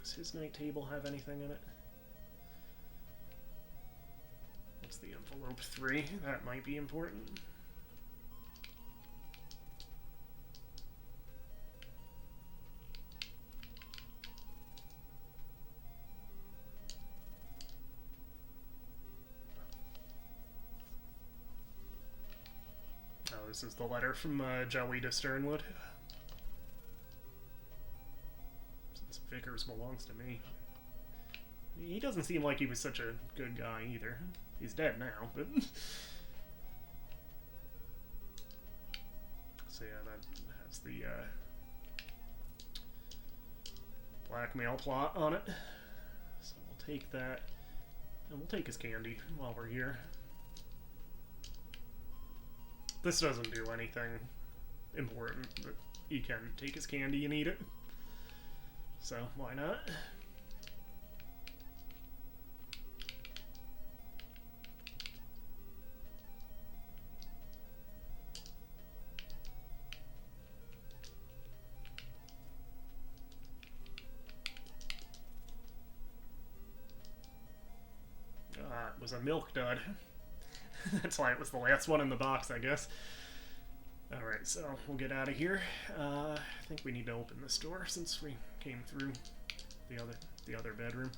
Does his night table have anything in it? What's the envelope 3? That might be important. Oh, this is the letter from Joey to Sternwood. Vickers belongs to me. He doesn't seem like he was such a good guy either. He's dead now, but... So yeah, that has the blackmail plot on it. So we'll take that, and we'll take his candy while we're here. This doesn't do anything important, but you can take his candy and eat it. So, why not? It was a milk dud. That's why it was the last one in the box, I guess. Alright, so we'll get out of here. I think we need to open this door since we came through the other bedroom.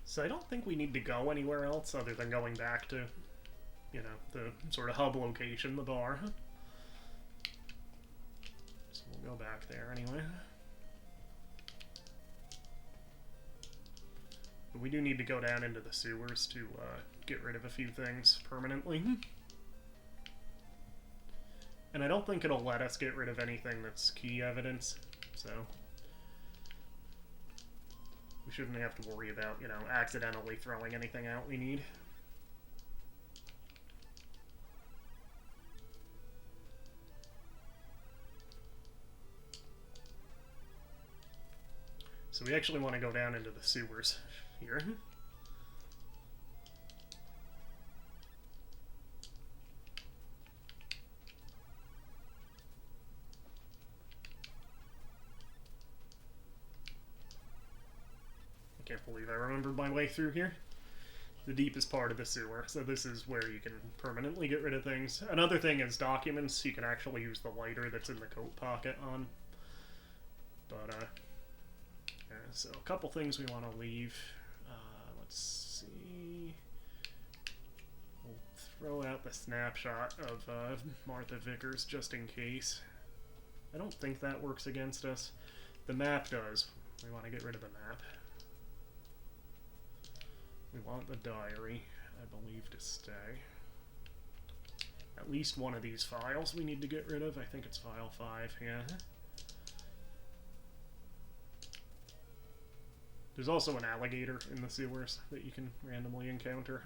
So I don't think we need to go anywhere else other than going back to, you know, the sort of hub location, the bar. So we'll go back there anyway. But we do need to go down into the sewers to get rid of a few things permanently. And I don't think it'll let us get rid of anything that's key evidence, so... we shouldn't have to worry about, you know, accidentally throwing anything out we need. So we actually want to go down into the sewers here. I can't believe I remembered my way through here. The deepest part of the sewer, so this is where you can permanently get rid of things. Another thing is documents. You can actually use the lighter that's in the coat pocket on. But, yeah, so a couple things we want to leave. Let's see. We'll throw out the snapshot of Martha Vickers just in case. I don't think that works against us. The map does. We want to get rid of the map. We want the diary, I believe, to stay. At least one of these files we need to get rid of. I think it's file 5, yeah. There's also an alligator in the sewers that you can randomly encounter.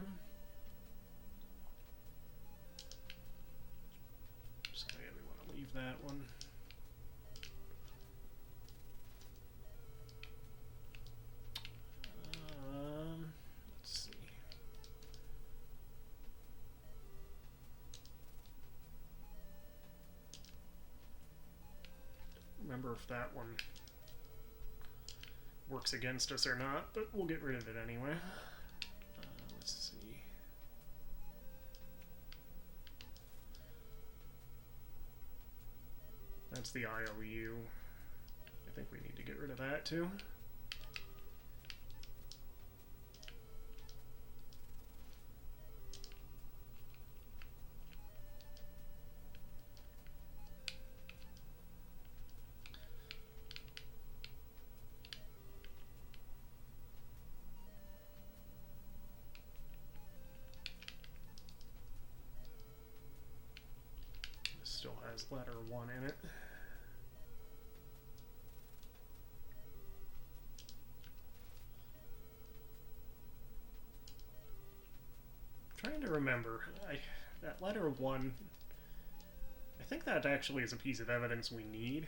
So yeah, we want to leave that one. Let's see. Remember if that one works against us or not, but we'll get rid of it anyway. Let's see. That's the IOU. I think we need to get rid of that too. Still has letter 1 in it. I'm trying to remember. That letter 1, I think that actually is a piece of evidence we need.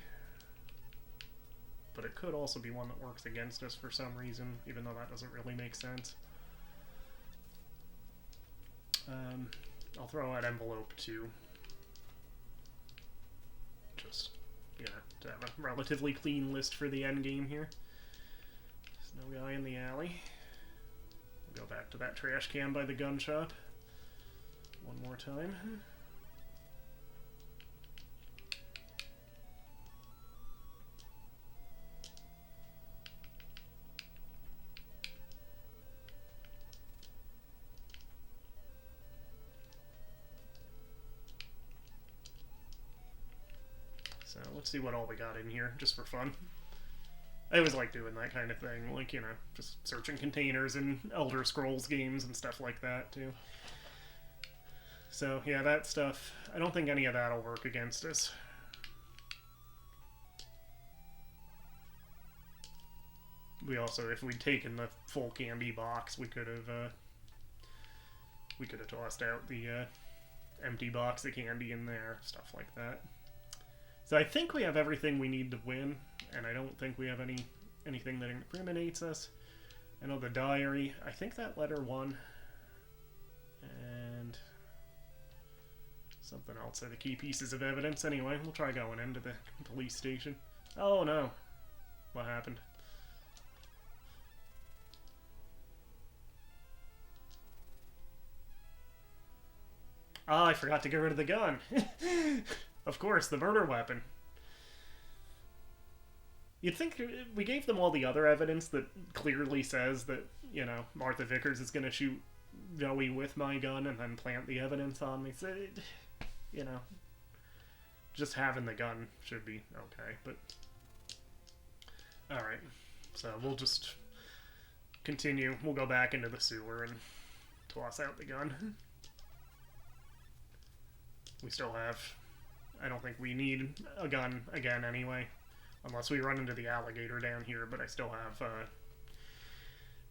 But it could also be one that works against us for some reason, even though that doesn't really make sense. I'll throw out envelope 2. Just, you know, to have a relatively clean list for the end game here. There's no guy in the alley. We'll go back to that trash can by the gun shop one more time. So let's see what all we got in here, just for fun. I always like doing that kind of thing, like, you know, just searching containers in Elder Scrolls games and stuff like that, too. So, yeah, that stuff, I don't think any of that will work against us. We also, if we'd taken the full candy box, we could have tossed out the empty box of candy in there, stuff like that. So I think we have everything we need to win, and I don't think we have anything that incriminates us. I know the diary, I think that letter 1, and something else are the key pieces of evidence. Anyway, we'll try going into the police station. Oh no, what happened? Ah, I forgot to get rid of the gun. Of course, the murder weapon. You'd think we gave them all the other evidence that clearly says that, you know, Martha Vickers is going to shoot Joey with my gun and then plant the evidence on me. So, you know, just having the gun should be okay, but... Alright, so we'll just continue. We'll go back into the sewer and toss out the gun. We still have... I don't think we need a gun again anyway, unless we run into the alligator down here, but I still have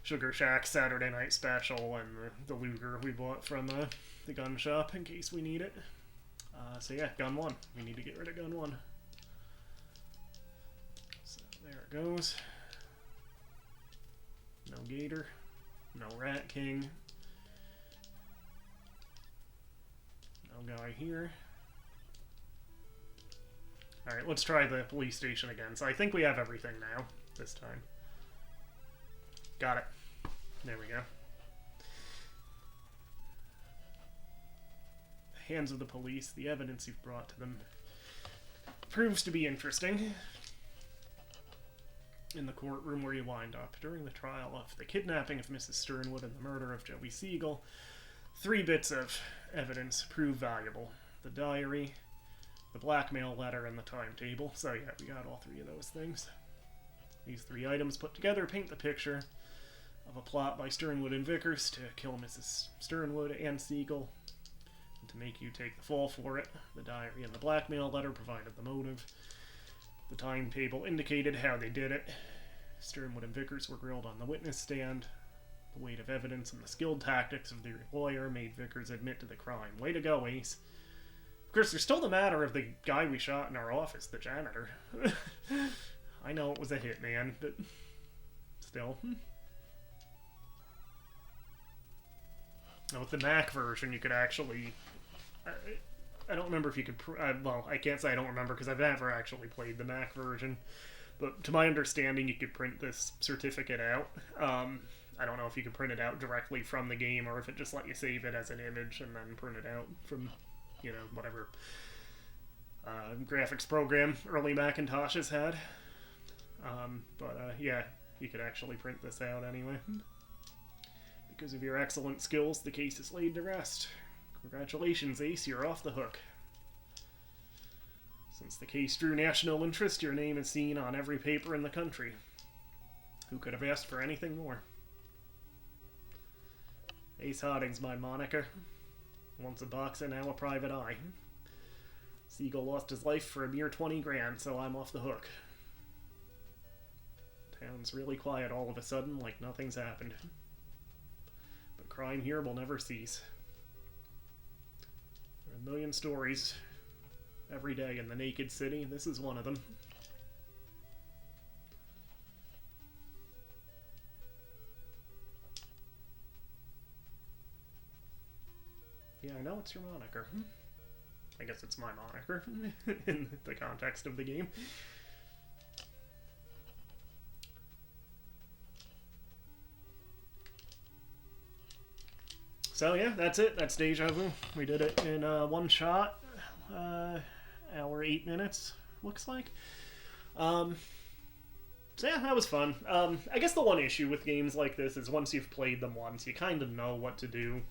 Sugar Shack Saturday Night Special and the Luger we bought from the gun shop in case we need it. So yeah, gun 1. We need to get rid of gun 1. So there it goes. No gator. No Rat King. No guy here. Alright, let's try the police station again. So I think we have everything now, this time. Got it. There we go. The hands of the police, the evidence you've brought to them proves to be interesting. In the courtroom where you wind up, during the trial of the kidnapping of Mrs. Sternwood and the murder of Joey Siegel, 3 bits of evidence prove valuable. The diary, the blackmail letter, and the timetable. So yeah, we got all three of those things. These three items put together paint the picture of a plot by Sternwood and Vickers to kill Mrs. Sternwood and Siegel, and to make you take the fall for it. The diary and the blackmail letter provided the motive. The timetable indicated how they did it. Sternwood and Vickers were grilled on the witness stand. The weight of evidence and the skilled tactics of the lawyer made Vickers admit to the crime. Way to go, Ace. Of course, there's still the matter of the guy we shot in our office, the janitor. I know it was a hitman, but still. Now, with the Mac version, you could actually... I don't remember if you could... well, I can't say I don't remember, because I've never actually played the Mac version. But to my understanding, you could print this certificate out. I don't know if you could print it out directly from the game, or if it just let you save it as an image and then print it out from, you know, whatever graphics program early Macintoshes had. Yeah, you could actually print this out anyway. Because of your excellent skills, the case is laid to rest. Congratulations, Ace, you're off the hook. Since the case drew national interest, your name is seen on every paper in the country. Who could have asked for anything more? Ace Hodding's my moniker. Once a boxer, now a private eye. Siegel lost his life for a mere 20 grand, so I'm off the hook. Town's really quiet all of a sudden, like nothing's happened. But crime here will never cease. There are a million stories every day in the naked city. This is one of them. Yeah, I know it's your moniker. I guess it's my moniker in the context of the game. So yeah, that's it. That's Deja Vu. We did it in one shot. Hour 8 minutes, looks like. So yeah, that was fun. I guess the one issue with games like this is once you've played them once, you kind of know what to do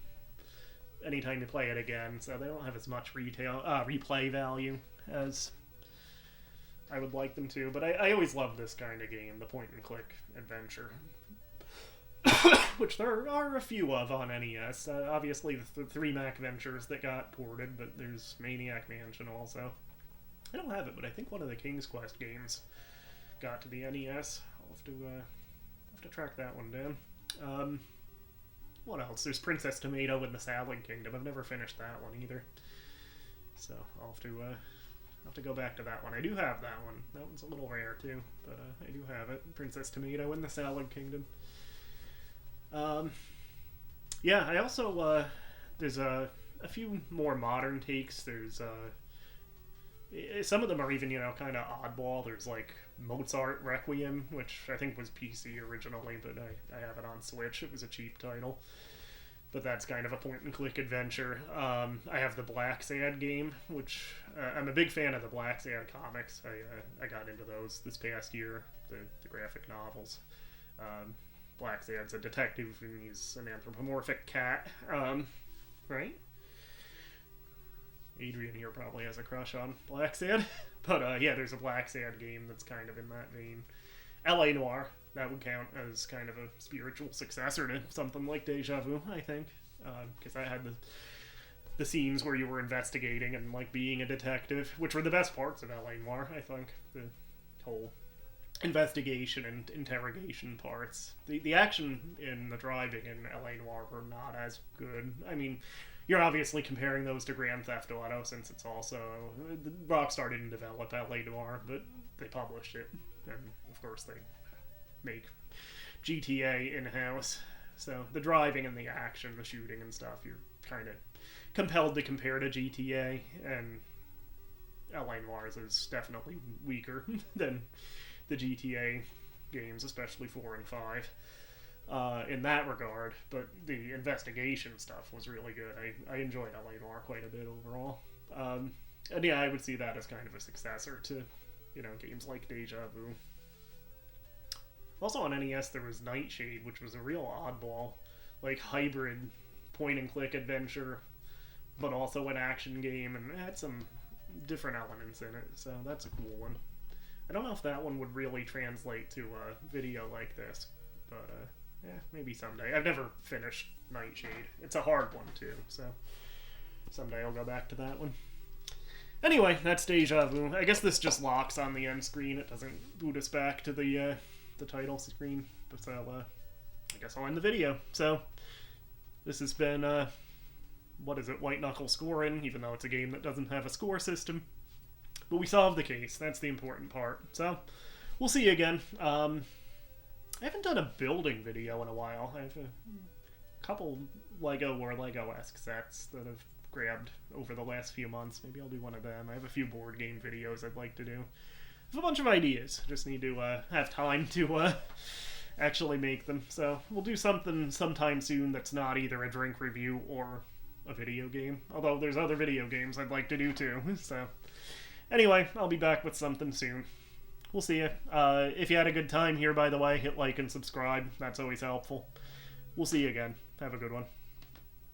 anytime you play it again, so they don't have as much replay value as I would like them to. But I always love this kind of game, the point-and-click adventure. Which there are a few of on NES. Obviously, the 3 Mac Ventures that got ported, but there's Maniac Mansion also. I don't have it, but I think one of the King's Quest games got to the NES. I'll have to track that one down. What else? There's Princess Tomato in the Salad Kingdom. I've never finished that one either. So I'll have to go back to that one. I do have that one. That one's a little rare too, but I do have it. Princess Tomato in the Salad Kingdom. Yeah, I also, there's a few more modern takes. There's, some of them are even, you know, kind of oddball. There's, like, Mozart Requiem, which I think was PC originally, but I have it on Switch. It was a cheap title. But that's kind of a point-and-click adventure. I have the Black Sad game, which, I'm a big fan of the Black Sad comics. I got into those this past year, the graphic novels. Black Sad's a detective, and he's an anthropomorphic cat, right? Adrian here probably has a crush on Black Sad. But, yeah, there's a Black Sad game that's kind of in that vein. L.A. Noire, that would count as kind of a spiritual successor to something like Deja Vu, I think. Because I had the scenes where you were investigating and, like, being a detective, which were the best parts of L.A. Noire, I think. The whole investigation and interrogation parts. The action in the driving in L.A. Noire were not as good. I mean, you're obviously comparing those to Grand Theft Auto, since it's also... Rockstar didn't develop L.A. Noire, but they published it. And, of course, they make GTA in-house. So, the driving and the action, the shooting and stuff, you're kind of compelled to compare to GTA, and L.A. Noire's is definitely weaker than the GTA games, especially 4 and 5, in that regard. But the investigation stuff was really good. I enjoyed L.A. Noire quite a bit overall. And yeah, I would see that as kind of a successor to, you know, games like Deja Vu. Also on NES there was Nightshade, which was a real oddball, like, hybrid point-and-click adventure, but also an action game, and it had some different elements in it, so that's a cool one. I don't know if that one would really translate to a video like this, but yeah, maybe someday. I've never finished Nightshade. It's a hard one too, so someday I'll go back to that one. Anyway, that's Deja Vu. I guess this just locks on the end screen. It doesn't boot us back to the title screen, but I guess I'll end the video. So this has been what is it, White Knuckle Scoring, even though it's a game that doesn't have a score system. But we solved the case. That's the important part. So we'll see you again. I haven't done a building video in a while. I have a couple Lego or Lego-esque sets that I've grabbed over the last few months. Maybe I'll do one of them. I have a few board game videos I'd like to do. I have a bunch of ideas. Just need to have time to actually make them. So we'll do something sometime soon that's not either a drink review or a video game. Although there's other video games I'd like to do too. So anyway, I'll be back with something soon. We'll see you. If you had a good time here, by the way, hit like and subscribe. That's always helpful. We'll see you again. Have a good one.